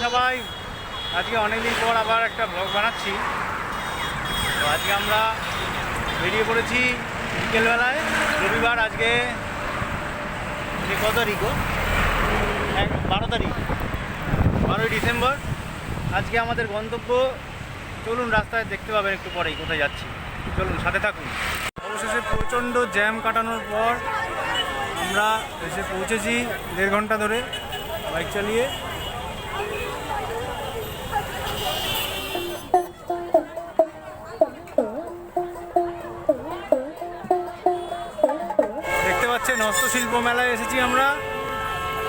সবাই, আজকে অনেকদিন পর আবার একটা ব্লগ বানাচ্ছি। তো আজকে আমরা বেরিয়ে পড়েছি বিকেলবেলায়, রবিবার। আজকে কত তারিখ? 12 তারিখ, 12ই ডিসেম্বর। আজকে আমাদের গন্তব্য, চলুন রাস্তায় দেখতে পাবেন একটু পরেই কোথায় যাচ্ছি। চলুন সাথে থাকুন। অবশেষে প্রচণ্ড জ্যাম কাটানোর পর আমরা এসে পৌঁছেছি 1.5 ঘন্টা ধরে বাইক চালিয়ে। দেখতে পাচ্ছেন হস্তশিল্প মেলায় এসেছি আমরা।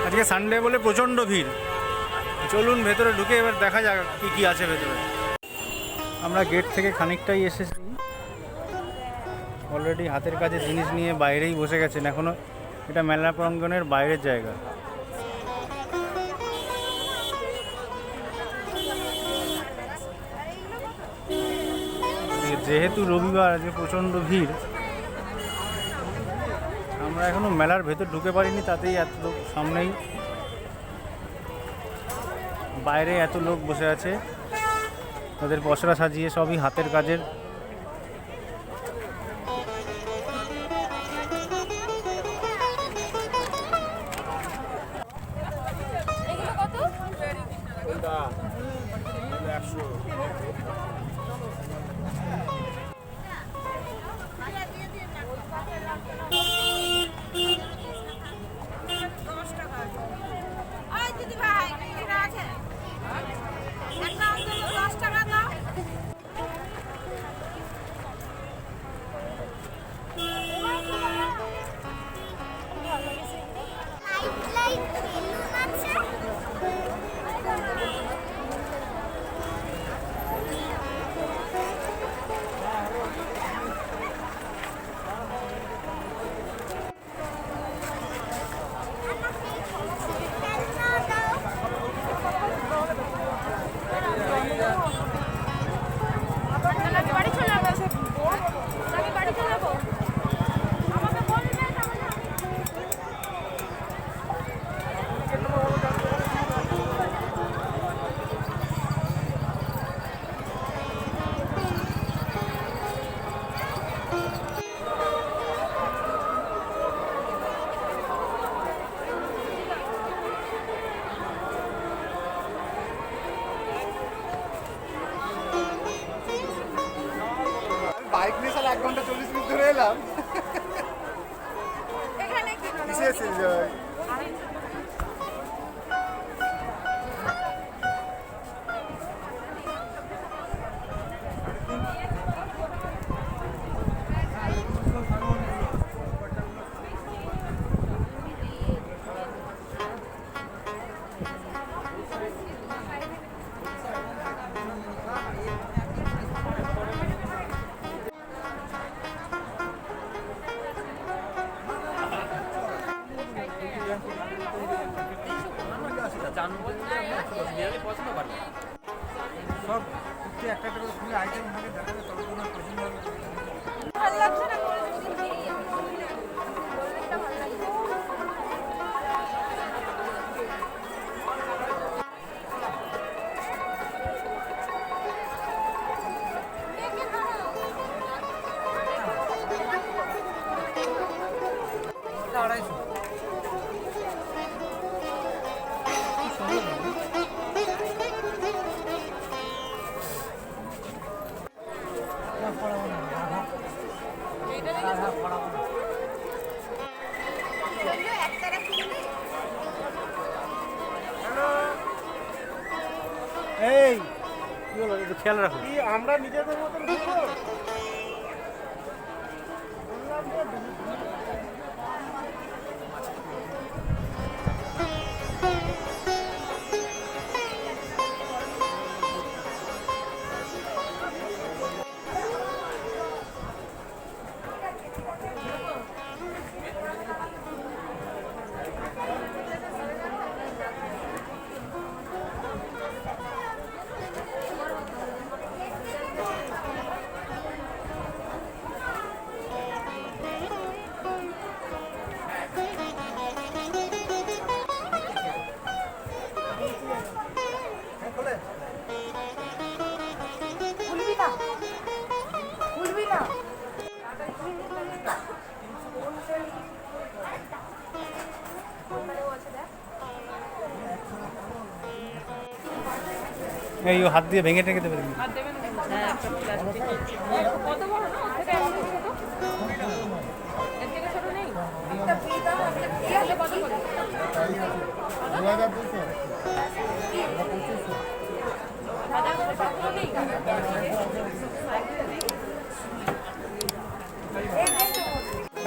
আজকে সানডে বলে প্রচণ্ড ভিড়। চলুন ভেতরে ঢুকে এবার দেখা যাক কী কী আছে ভেতরে। আমরা গেট থেকে খানিকটাই এসেছি, অলরেডি হাতের কাজের জিনিস নিয়ে বাইরেই বসে গেছেন। এখনও এটা মেলা প্রাঙ্গণের বাইরের জায়গা। যেহেতু রবিবার, আজকে প্রচণ্ড ভিড়, আমরা এখনও মেলার ভেতর ঢুকে পারিনি। তাতেই এত লোক, সামনেই বাইরে এত লোক বসে আছে। তাদের পসরা সাজিয়ে, সবই হাতের কাজের। বাইক নিয়ে 1 ঘন্টা 40 মিনিট ধরে এলাম। সব একটা করে খুলে আইটেম হবে, দেখাবে তবে তোমার পছন্দ হবে। ভালো লাগছে না? এই কি হলো, একটু খেয়াল রাখো। আমরা নিজেদের মতন ঢুকবো। এই ও হাত দিয়ে ভেঙে টেঙে দেবে দেখি। আর দেবেন হ্যাঁ একটা প্লাস্টিক কত বড় না ওর থেকে একটু ছোট এর থেকে ছোট নেই একটা ফ্রি দাও একটা কত করে 2200 বাজার করে পাঁচশো নেই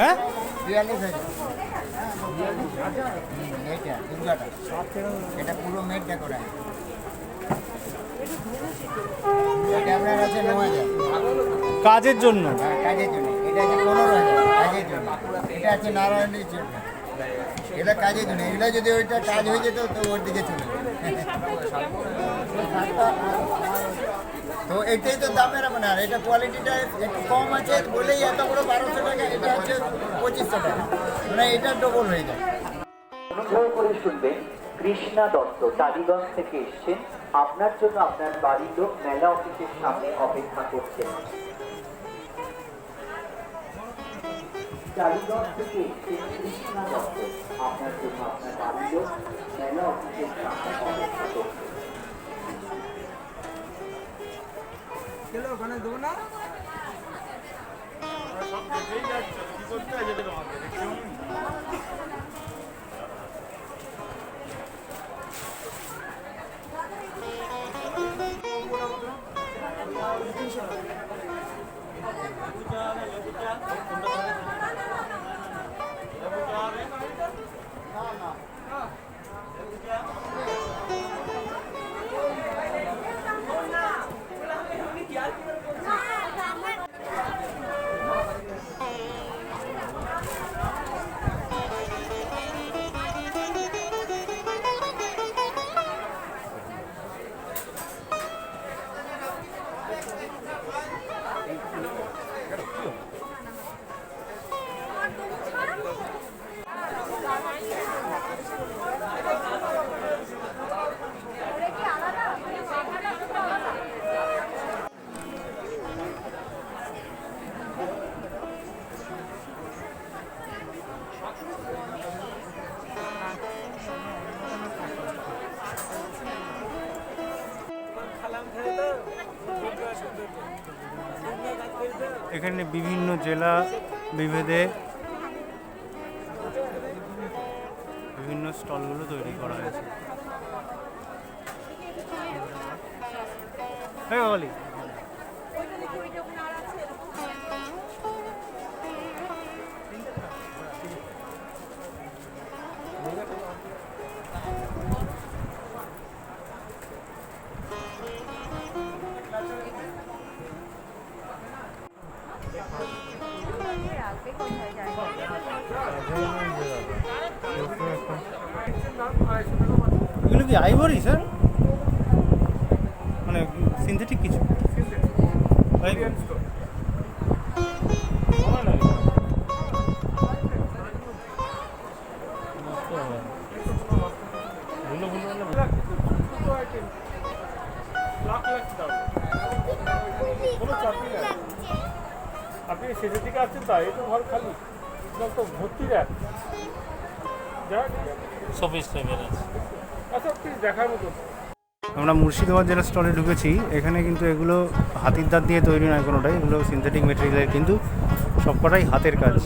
হ্যাঁ 42,000 এটা দুর্গাটা এটা পুরো মেটটা করা এটা আপনার আছে 9,000 কাজের জন্য। কাজের জন্য এটা আছে 15,000 কাজের জন্য এটা আছে নারায়ণের জন্য এটা কাজের জন্য এটা যদি ওইটা কাজ হয়ে যেত তো ওর দিকে চলে যেত। তো এটাই তো দামের আপনার এটা কোয়ালিটিটা একটু কম আছে বলেই এত বড় 1200 টাকা এটা হচ্ছে 2500 টাকা মানে এটা ডবল হয়ে যায়। অনুগ্রহ করে শুনবেন, কৃষ্ণা দত্ত টালিগঞ্জ থেকে এসেছেন। আপনার জন্য আপনার বাড়ির লোক মেলা অফিসের সামনে অপেক্ষা করছেন। টালিগঞ্জ থেকে এসেছেন কৃষ্ণা দত্ত, আপনার জন্য আপনার বাড়ির লোক মেলা অফিসের সামনে অপেক্ষা করছেন। ওখানে দেবো না এখানে বিভিন্ন জেলা বিভেদে বিভিন্ন স্টলগুলো তৈরি করা হয়েছে। হ্যাঁ বাবালি এগুলো কি আইভরি স্যার, মানে সিনথেটিক কিছু? আপনি শেষের দিকে আসছেন তাই এই তো ঘর খালি তো ভর্তি দেখ আচ্ছা প্লিজ দেখার মতো। আমরা মুর্শিদাবাদ জেলা স্টলে ঢুকেছি। এখানে কিন্তু এগুলো হাতির দাঁত দিয়ে তৈরি নয় কোনোটাই, এগুলো সিনথেটিক মেটেরিয়ালের, কিন্তু সবকটাই হাতের কাজ।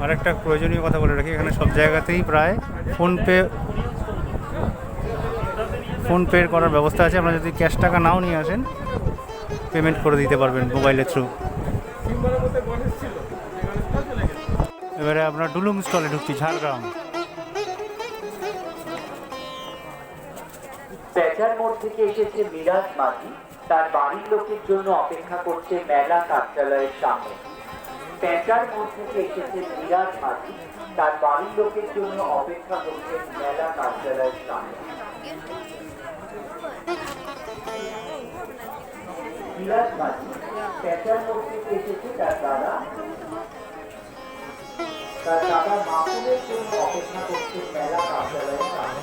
আরেকটা প্রয়োজনীয় কথা বলে রাখি, এখানে সব জায়গাতেই প্রায় ফোনপে করার ব্যবস্থা আছে। আপনারা যদি ক্যাশ টাকা নাও নিয়ে আসেন, পেমেন্ট করে দিতে পারবেন মোবাইলের থ্রু। এবারে আপনার ডুলুং স্টলে ঢুকছি, ঝাড়গ্রাম। পেঁচার মোড় থেকে এসেছে মিরাজ মাঝি, তার বাড়ির লোকের জন্য অপেক্ষা করছে মেলা কার্যালয়ের সামনে। পেঁচার মোড় থেকে এসেছে মিরাজ মাঝি, তার বাড়ির লোকের জন্য অপেক্ষা করছে মেলা কার্যালয়ের সামনে। মিরাজ মাঝি পেঁচার মোড় থেকে এসেছে তার দ্বারা তার দাদা মাসুমের জন্য অপেক্ষা করছেন মেলা কার্যালয়ের সামনে।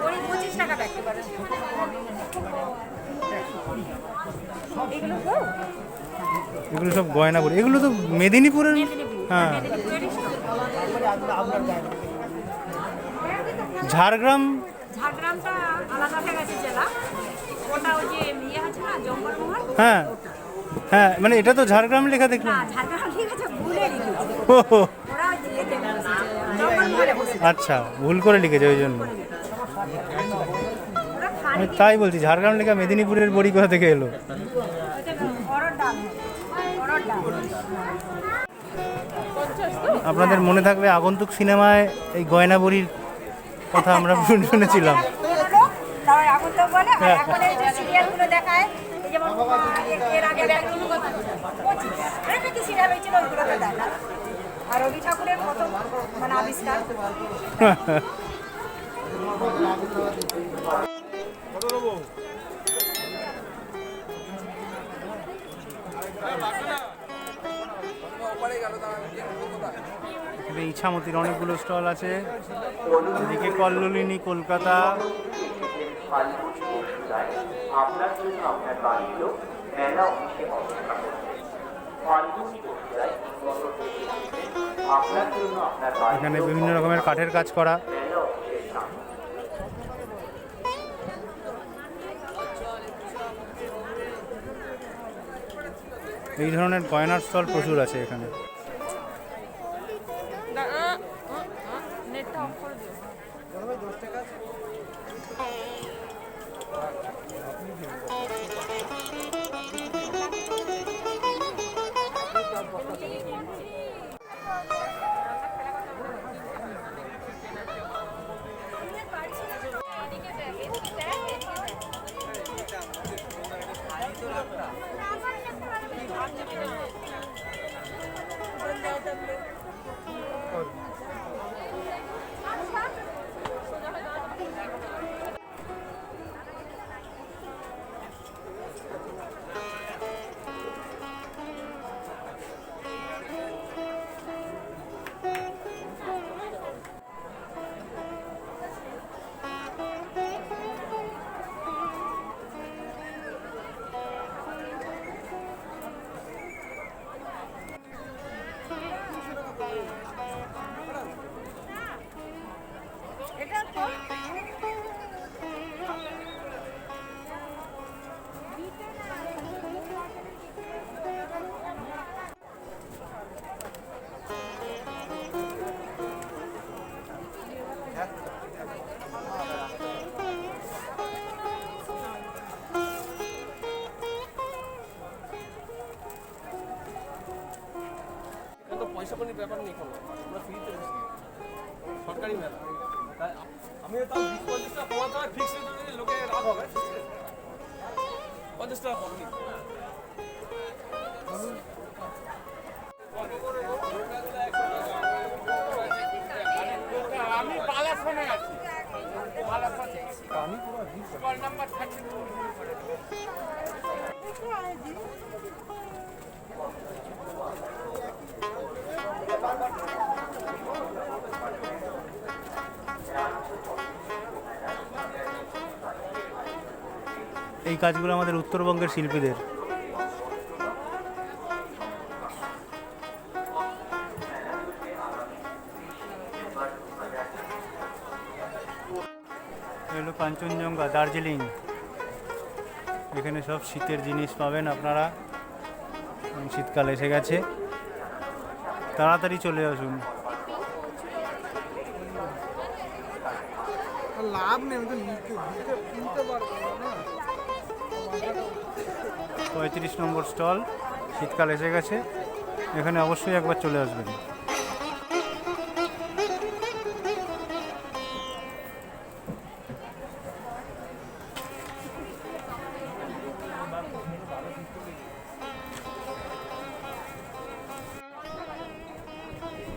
ওই 25 টাকা প্যাকেট এগুলো তো এগুলো সব গয়নাপুর, এগুলো তো মেদিনীপুরের। হ্যাঁ, ঝাড়গ্রাম। ঝাড়গ্রামটা আলাদা হয়ে গেছে জেলা, ওটা ওই যে ইয়ে আছে না জঙ্গলমহল। হ্যাঁ হ্যাঁ, মানে এটা তো ঝাড়গ্রাম লেখা দেখলাম। না ঝাড়গ্রাম ঠিক আছে, ভুলে লিখেছে ও, ওরা ইয়েতে বসেছে, জঙ্গলমহলে বসেছে। আচ্ছা, ভুল করে লিখেছে ওই জন্য। ওরা আমি খালি তাই বলছি, ঝাড়গ্রাম লেখা মেদিনীপুরের বড়ি কোথা থেকে এলো? অরড় ডাল, অরড় ডাল। আপনাদের মনে থাকবে আগন্তুক সিনেমায় এই গয়না বড়ির কথা আমরা শুনেছিলাম। তারপর এখন তো বলে, আর এখন এই যে সিরিয়ালগুলো দেখায়, এই যেমন এর আগে একটা কি সিরিয়াল হয়েছিল ওইগুলোতে দেয় না। আর রবি ঠাকুরের প্রথম মানে আবিষ্কার। এখানে ইছামতির অনেকগুলো স্টল আছে। এদিকে কল্লোলিনী কলকাতা। ফাল্গুনী বসুদায় আপনার জন্য আপনার বাড়ির লোক মেলা অফিসে অপেক্ষা করছে। ফাল্গুনী বসুদায় আপনার জন্য আপনার বাড়ির এখানে লোক বিভিন্ন রকমের কাঠের কাজ করা। মেলা অফিসের সামনে। এই ধরনের গয়নার স্টল প্রচুর আছে এখানে। নেটটা অফ করে দিও। পয়সা পানির ব্যাপার নেই কোনো, আমরা ফ্রিতে বসি, সরকারি মেলা। তাই আমি তাও 20-50 টাকা কমাতে হয়, ফিক্সড রেটে লোকে রাগ হবে, 50 টাকা কম নিই। আমি বালাসনে আছি, বালাসনে আমি পুরো কল নাম্বার 32 এই কাজগুলো আমাদের উত্তরবঙ্গের শিল্পীদের। এগুলো কাঞ্চনজঙ্ঘা, দার্জিলিং। এখানে সব শীতের জিনিস পাবেন আপনারা। শীতকাল এসে গেছে, তাড়াতাড়ি চলে আসুন। লাভ নেই, আমি তো কিনতে পারবো না। 35 নম্বর স্টল, শীতকাল এসে গেছে, এখানে অবশ্যই একবার চলে আসবেন।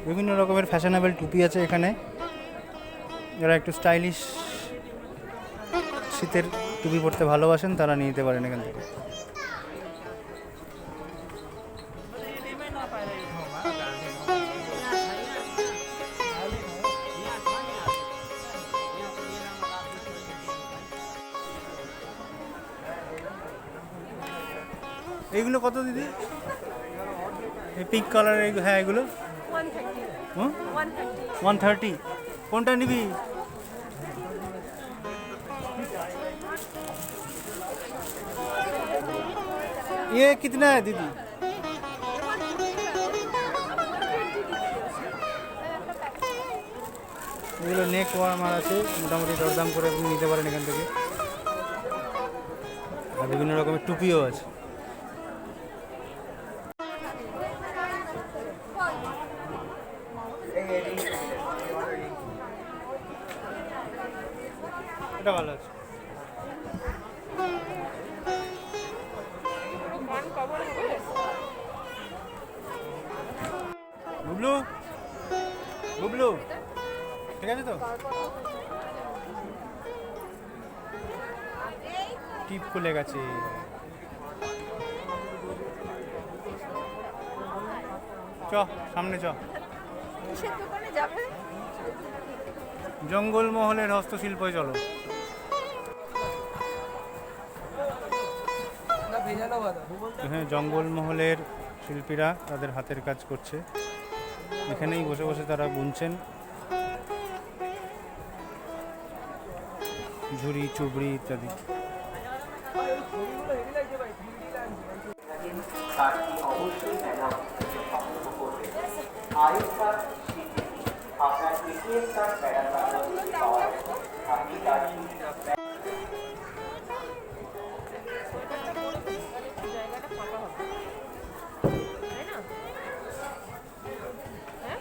বিভিন্ন রকমের ফ্যাশনেবল টুপি আছে এখানে, যারা একটু স্টাইলিশ শীতের টুপি পরতে ভালোবাসেন তারা নিতে পারেন এখান থেকে। এইগুলো কত দিদি? এই পিঙ্ক কালারের, হ্যাঁ এগুলো 130। কোনটা নিবি? ये कितना है दीदी? এগুলো নেক ওয়ার্মার আছে, মোটামুটি দরদাম করে আপনি নিতে পারেন এখান থেকে। আর বিভিন্ন রকমের টুপিও আছে। এটা ভালো আছে। বুবলু, বুবলু, ঠিক আছে তো? টিপ খুলে গেছে। চ সামনে চ। কিসের দোকানে যাবে? জঙ্গলমহলের হস্তশিল্পে চলো। হ্যাঁ, জঙ্গলমহলের শিল্পীরা তাদের হাতের কাজ করছে, এখানেই বসে বসে তারা বুনছেন ঝুড়ি, চুবড়ি ইত্যাদি। অবশ্যই মেলা সংগ্রহ করবেন। আয়ের কার্ড শিখে আপনার এটিএম কার্ড মেলা পাওয়া যাবে। আপনি তার জায়গাটা ফাঁকা হবে, তাই না? হ্যাঁ,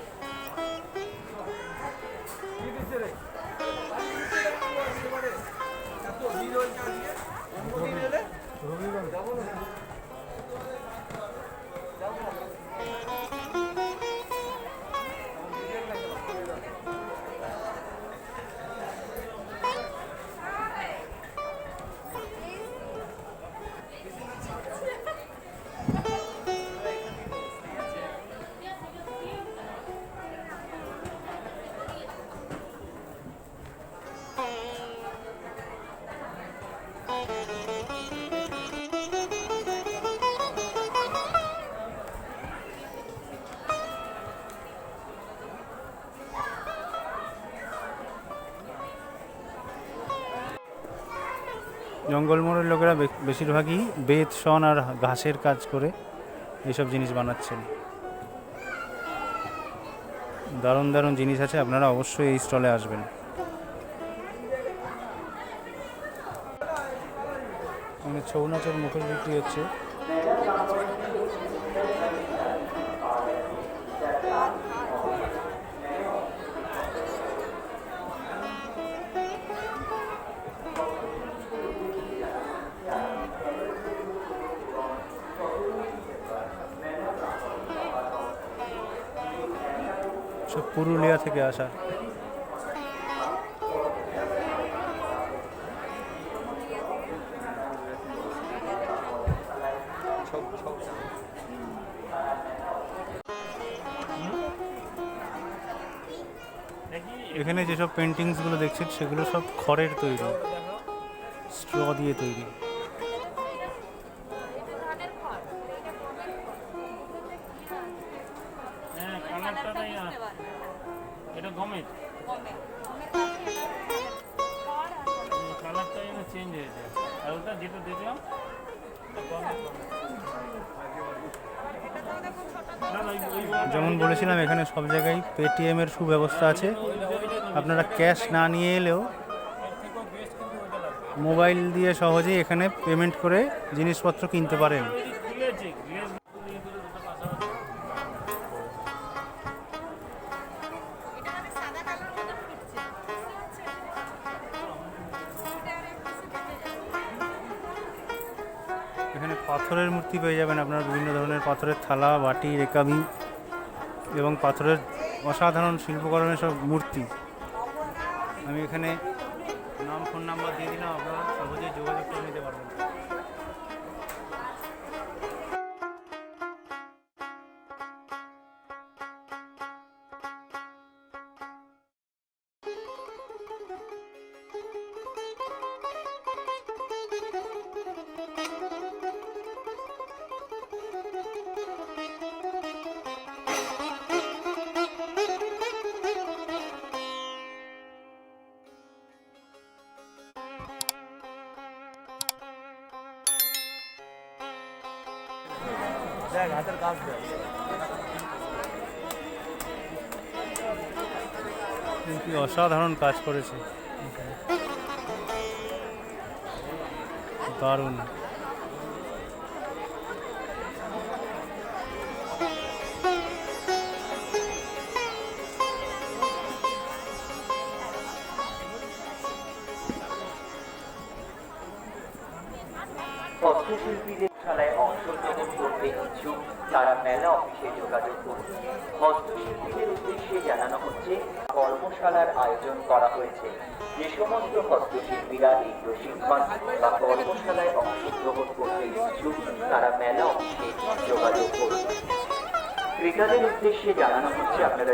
জঙ্গলমহলের লোকেরা বেশিরভাগই বেত, শন আর ঘাসের কাজ করে এইসব জিনিস বানাচ্ছেন। দারুণ দারুণ জিনিস আছে, আপনারা অবশ্যই এই স্টলে আসবেন। এখানে ছৌ নাচের মুখোশ বিক্রি হচ্ছে। সব পুরুলিয়া থেকে আসা। এখানে যেসব পেন্টিংসগুলো দেখছেন সেগুলো সব খড়ের তৈরি, স্ট্র দিয়ে তৈরি। হ্যাঁ, কালারটাই এটা গমের কালারটাই না চেঞ্জ হয়েছে, আর ওটা যেটা দেখলাম যেমন বলেছিলাম, এখানে সব জায়গায় পেটিএমের সুব্যবস্থা আছে। আপনারা ক্যাশ না নিয়ে এলেও মোবাইল দিয়ে সহজেই এখানে পেমেন্ট করে জিনিসপত্র কিনতে পারেন। এখানে পাথরের মূর্তি পেয়ে যাবেন আপনারা, বিভিন্ন ধরনের পাথরের থালা, বাটি, রেকাবি এবং পাথরের অসাধারণ শিল্পকর্মের সব মূর্তি। আমি এখানে নাম, ফোন নাম্বার দিয়ে দিলাম, আপনারা সহজেই যোগাযোগ করে নিতে পারবেন। দেখ হাতের কাজ দেখ। কি অসাধারণ কাজ করেছে, দারুণ। হস্তশিল্পীদের খেলায় অংশগ্রহণ করতে ইচ্ছুক তারা মেলা অফিসে যোগাযোগ করুন। হস্তশিল্পীদের উদ্দেশ্যে জানানো হচ্ছে, কর্মশালার আয়োজন করা হয়েছে। যে সমস্ত হস্তশিল্পীরা এই প্রশিক্ষণ বা কর্মশালায় অংশগ্রহণ করতে ইচ্ছুক তারা মেলা অফিসে যোগাযোগ করুন। ক্রেতাদের উদ্দেশ্যে জানানো হচ্ছে, আপনারা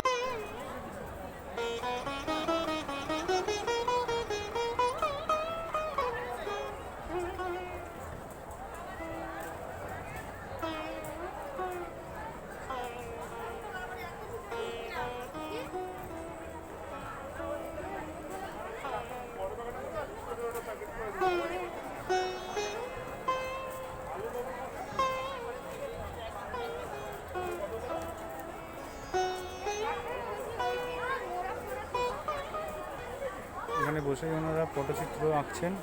এখানে বসে ওনারা পটচিত্র আঁকছেন।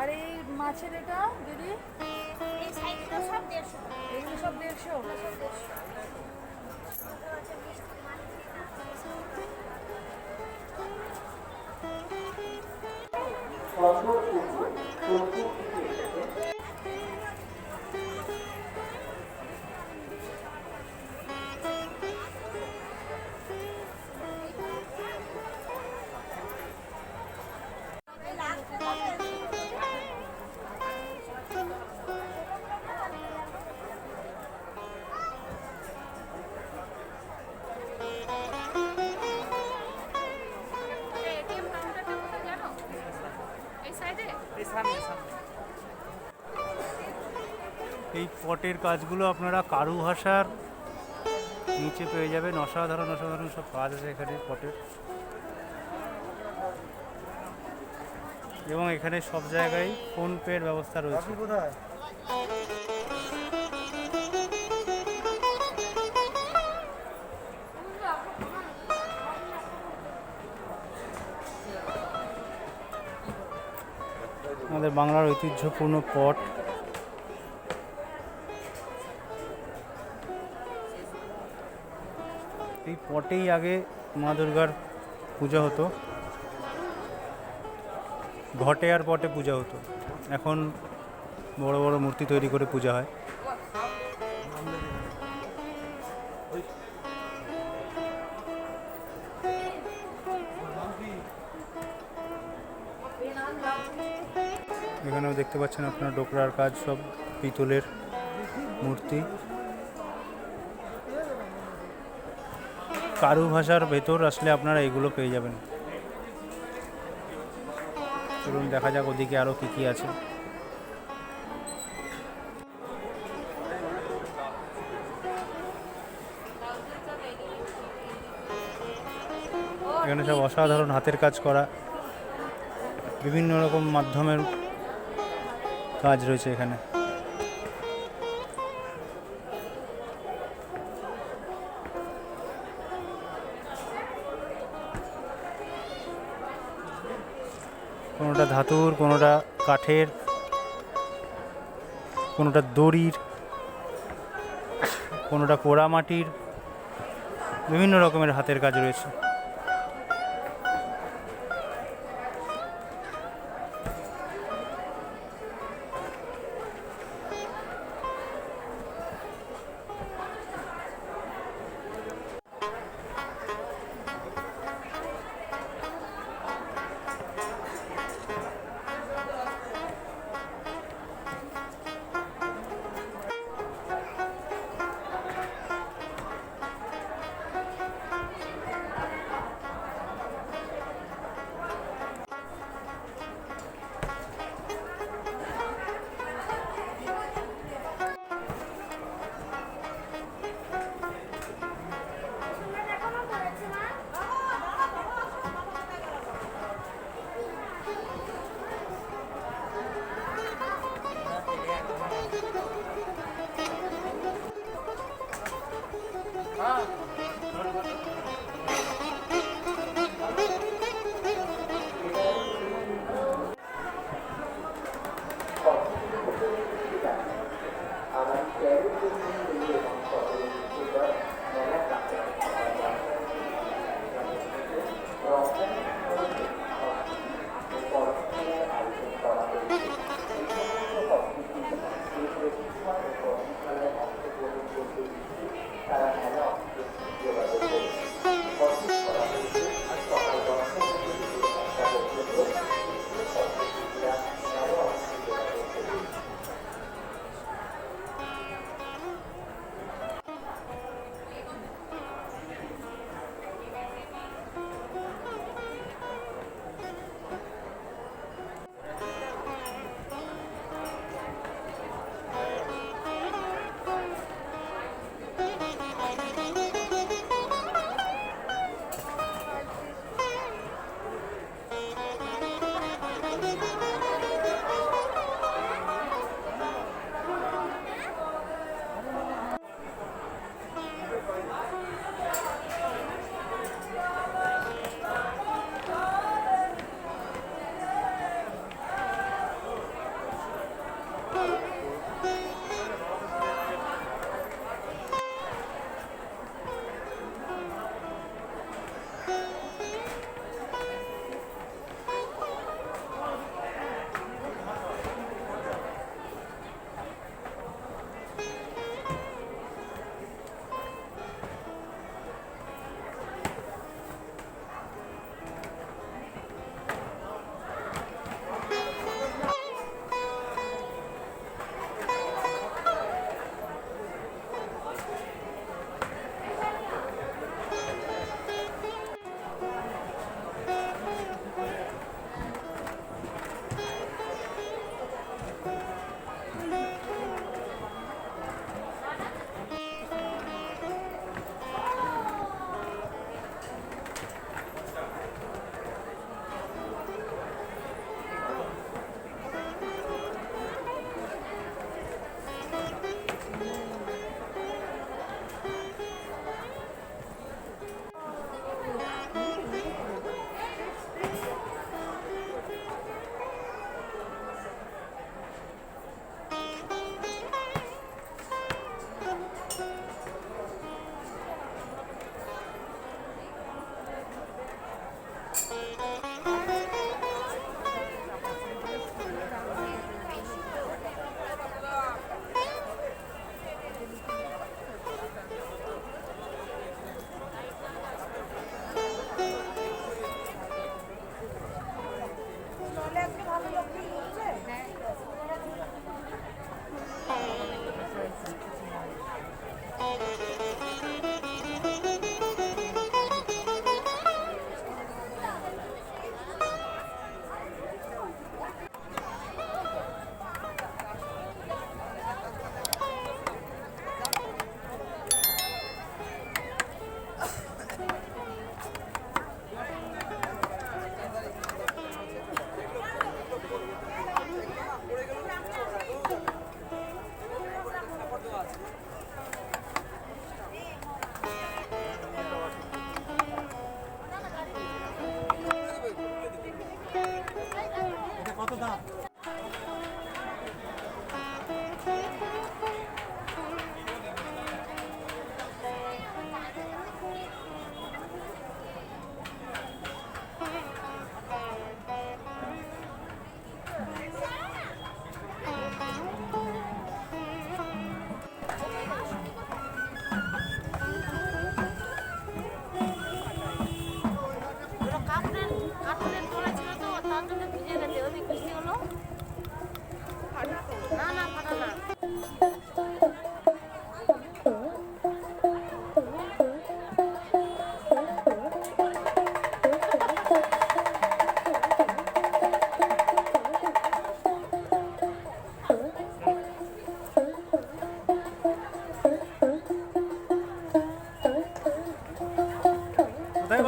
আর এই মাছের এটা দিদি, এই সাইডটা সব 150 এগুলো সব 150। এটিএম কাউন্টারটা কোথায় জানো? এই সাইডে? এই পটের কাজগুলো আপনারা কারু ভাষার নিচে পেয়ে যাবেন। অসাধারণ অসাধারণ সব কাজ আছে এখানে পটের, এবং এখানে সব জায়গায় ফোনপের ব্যবস্থা রয়েছে। কোথায়? আমাদের বাংলার ঐতিহ্যপূর্ণ পট। এই পটেই আগে মা দুর্গার পূজা হতো, ঘটে আর পটে পূজা হতো। এখন বড় বড় মূর্তি তৈরি করে পূজা হয়। এখানেও দেখতে পাচ্ছেন আপনার ডোকরার কাজ, সব পিতলের মূর্তি। কারু ভাষার ভেতর আসলে আপনারা এগুলো পেয়ে যাবেন। চলুন দেখা যাক ওদিকে আরও কী কী আছে। এখানে সব অসাধারণ হাতের কাজ করা বিভিন্ন রকম মাধ্যমের কাজ রয়েছে এখানে। কোনোটা ধাতুর, কোনোটা কাঠের, কোনোটা দড়ির, কোনোটা পোড়ামাটির, বিভিন্ন রকমের হাতের কাজ রয়েছে। তারা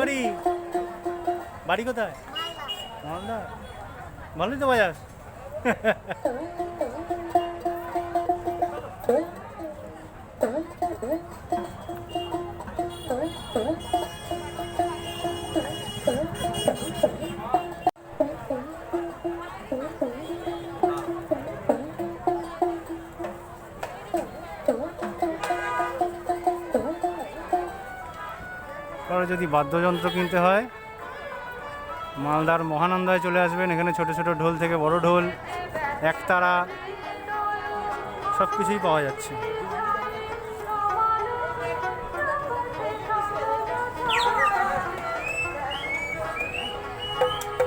বাড়ি? বাড়ি কোথায়? মালদা। ভালোই তো বাজার। কারো যদি বাদ্যযন্ত্র কিনতে হয় মালদার মহানন্দায় চলে আসবেন। এখানে ছোট ছোট ঢোল থেকে বড় ঢোল, একতারা সব কিছুই পাওয়া যাচ্ছে।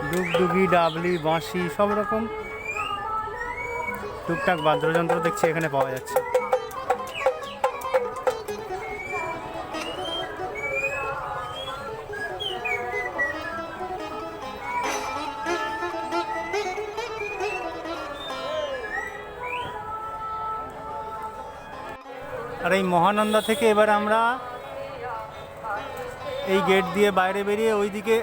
ডুগডুগি, ডাবলি, বাঁশি সব রকম টুকটাক বাদ্যযন্ত্র দেখছি এখানে পাওয়া যাচ্ছে। আর এই মহানন্দা থেকে এবার আমরা এই গেট দিয়ে বাইরে বেরিয়ে ওইদিকে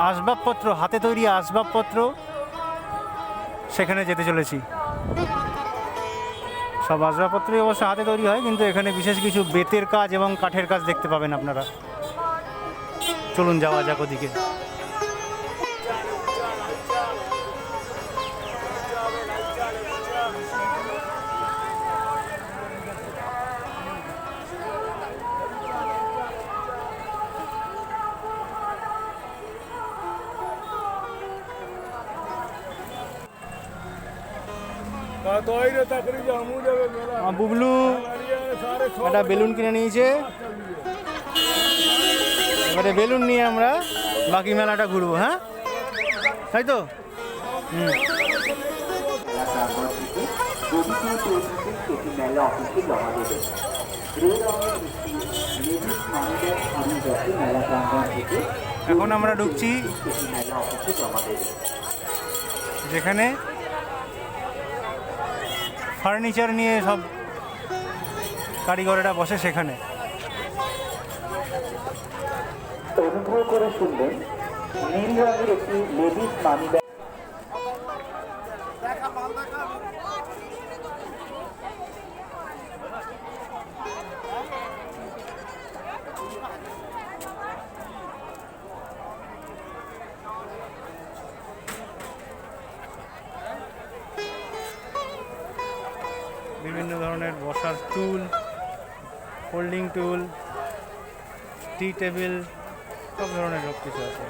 আসবাবপত্র, হাতে তৈরি আসবাবপত্র সেখানে যেতে চলেছি। সব আসবাবপত্রই অবশ্য হাতে তৈরি হয়, কিন্তু এখানে বিশেষ কিছু বেতের কাজ এবং কাঠের কাজ দেখতে পাবেন আপনারা। চলুন যাওয়া যাক ওদিকে। বুবলু একটা বেলুন কিনে নিয়েছে, এবারে বেলুন নিয়ে আমরা বাকি মেলাটা ঘুরবো। হ্যাঁ, তাই তো? এখন আমরা ঢুকছি যেখানে ফার্নিচার নিয়ে সব কারিগরেরা বসে, সেখানে। অনুগ্রহ করে শুনবেন, নীল রঙের একটি লেডিস মানি ব্যাগ। বিভিন্ন ধরনের বসার টুল, ফোল্ডিং টুল, টি টেবিল, সব ধরনের সব কিছু আছে।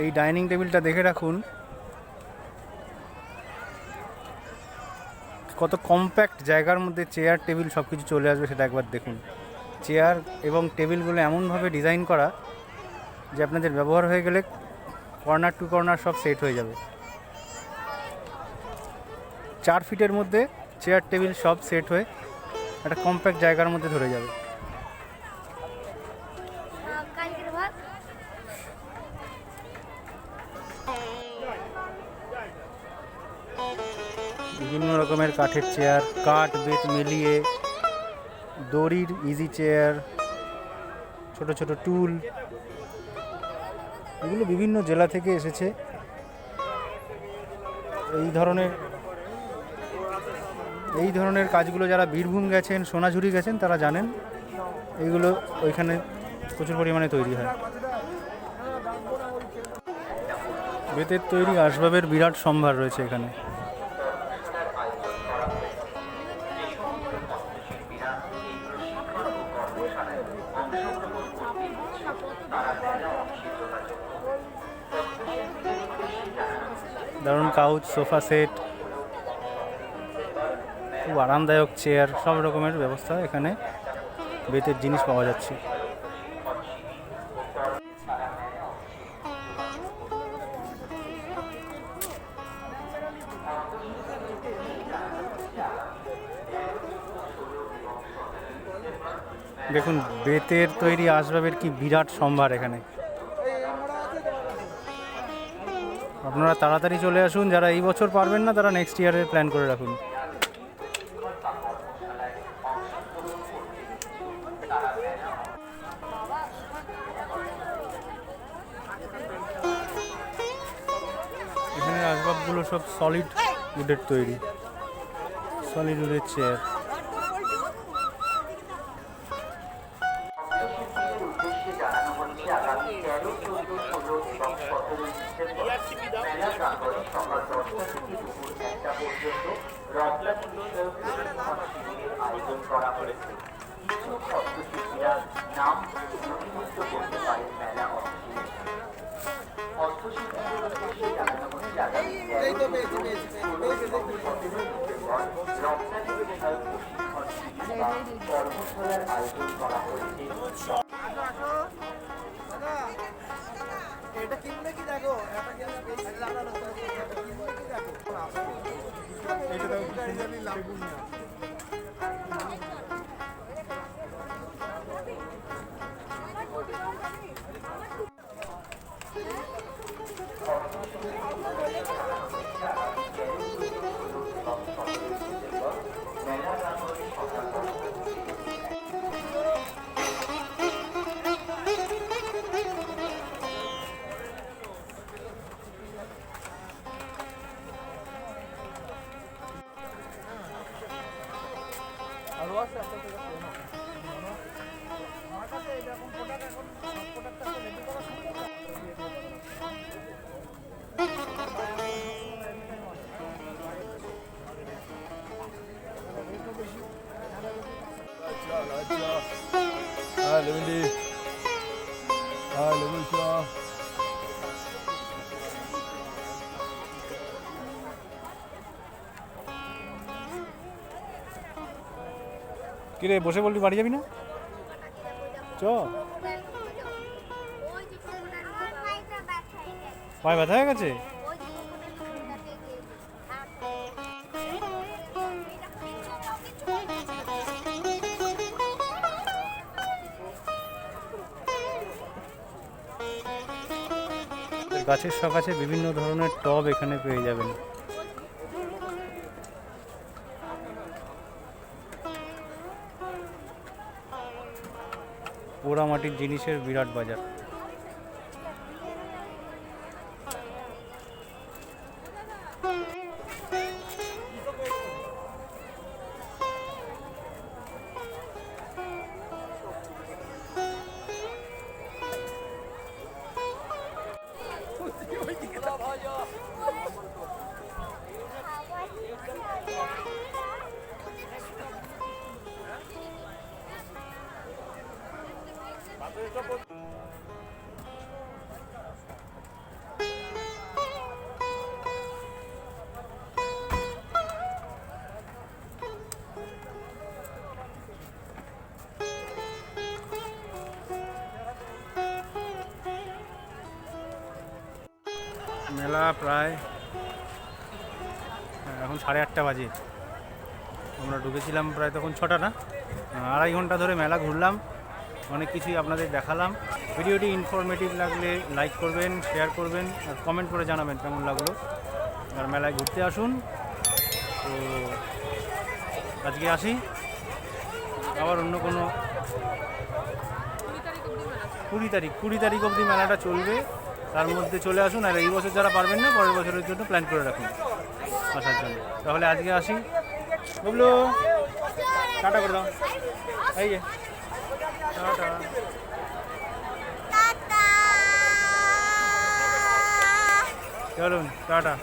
এই ডাইনিং টেবিলটা দেখে রাখুন, কত কম্প্যাক্ট জায়গার মধ্যে চেয়ার টেবিল সব কিছু চলে আসবে, সেটা একবার দেখুন। চেয়ার এবং টেবিলগুলো এমনভাবে ডিজাইন করা যে আপনাদের ব্যবহার হয়ে গেলে কর্নার টু কর্নার সব সেট হয়ে যাবে। 4 ফিটের মধ্যে চেয়ার টেবিল সব সেট হয়ে একটা কম্প্যাক্ট জায়গার মধ্যে ধরে যাবে। বিভিন্ন রকমের কাঠের চেয়ার, কাঠ বেত মিলিয়ে, দড়ির ইজি চেয়ার, ছোট ছোট টুল, এগুলো বিভিন্ন জেলা থেকে এসেছে। এই ধরনের কাজগুলো যারা বীরভূম গেছেন, সোনাঝুরি গেছেন, তারা জানেন এইগুলো ওইখানে প্রচুর পরিমাণে তৈরি হয়। বেতের তৈরি আসবাবের বিরাট সম্ভার রয়েছে এখানে। দারুণ কাউচ, সোফা সেট, খুব আরামদায়ক চেয়ার, সব রকমের ব্যবস্থা এখানে বেতের জিনিস পাওয়া যাচ্ছে। দেখুন বেতের তৈরি আসবাবের কি বিরাট সম্ভার এখানে। আপনারা তাড়াতাড়ি চলে আসুন, যারা এই বছর পারবেন না তারা নেক্সট ইয়ারের প্ল্যান করে রাখুন। এখানে আসবাবগুলো সব সলিড উডের তৈরি, সলিড উডের চেয়ার। উদ্দেশ্যে জানানো হচ্ছে আগামী 13, 14, 16 এবং 17 ডিসেম্বর মেলা প্রাঙ্গণে সকাল 10টা থেকে দুপুর 1টা পর্যন্ত রমজান বিষয়ক প্রশিক্ষণ শিবিরের আয়োজন করা হয়েছে। ইচ্ছুক হস্তশিল্পীরা নাম নথিভুক্ত করতে পারেন মেলা অফিসে। হস্তশিল্পীদের উদ্দেশ্যে জানানো হচ্ছে আগামী 13, 14, 16 এবং 17 ডিসেম্বর রমজান বিষয়ক প্রশিক্ষণ শিবির বা কর্মশালার আয়োজন করা হয়েছে। এটা কিনবে কি দেখো এটা কিনবে বেশি লাগানো এটা কিনবে কি দেখো এটা তো সেজন্য লাগবে না। আরো আছে আপনাদের কাছে আমার কাছে এরকম প্রোডাক্ট এখন সব প্রোডাক্ট আছে রেডি করা সম্ভব না। Hi, Lindy. Hi, Lucia. কিরে বসে বললি বাড়ি যাবি না? চ। পায়ে ব্যথা হয়ে গেছে? গাছের সকাশে বিভিন্ন ধরনের টব এখানে পেয়ে যাবেন। পোড়ামাটির জিনিসের বিরাট বাজার। মেলা প্রায় এখন 8:30 বাজে। আমরা ঢুকেছিলাম প্রায় তখন 6টা না, 2.5 ঘন্টা ধরে মেলা ঘুরলাম, অনেক কিছুই আপনাদের দেখালাম। ভিডিওটি ইনফরমেটিভ লাগলে লাইক করবেন, শেয়ার করবেন আর কমেন্ট করে জানাবেন কেমন লাগলো। আর মেলায় ঘুরতে আসুন। তো আজকে আসি, আবার অন্য কোনো 20 তারিখ অবধি মেলাটা চলবে, তার মধ্যে চলে আসুন। আর এই বছর যারা পারবেন না পরের বছরের জন্য প্ল্যান করে রাখুন আসার জন্য। তাহলে আজকে আসি, বুঝলো, টাটা করে দাও। এই যে টাটা, চলুন টাটা।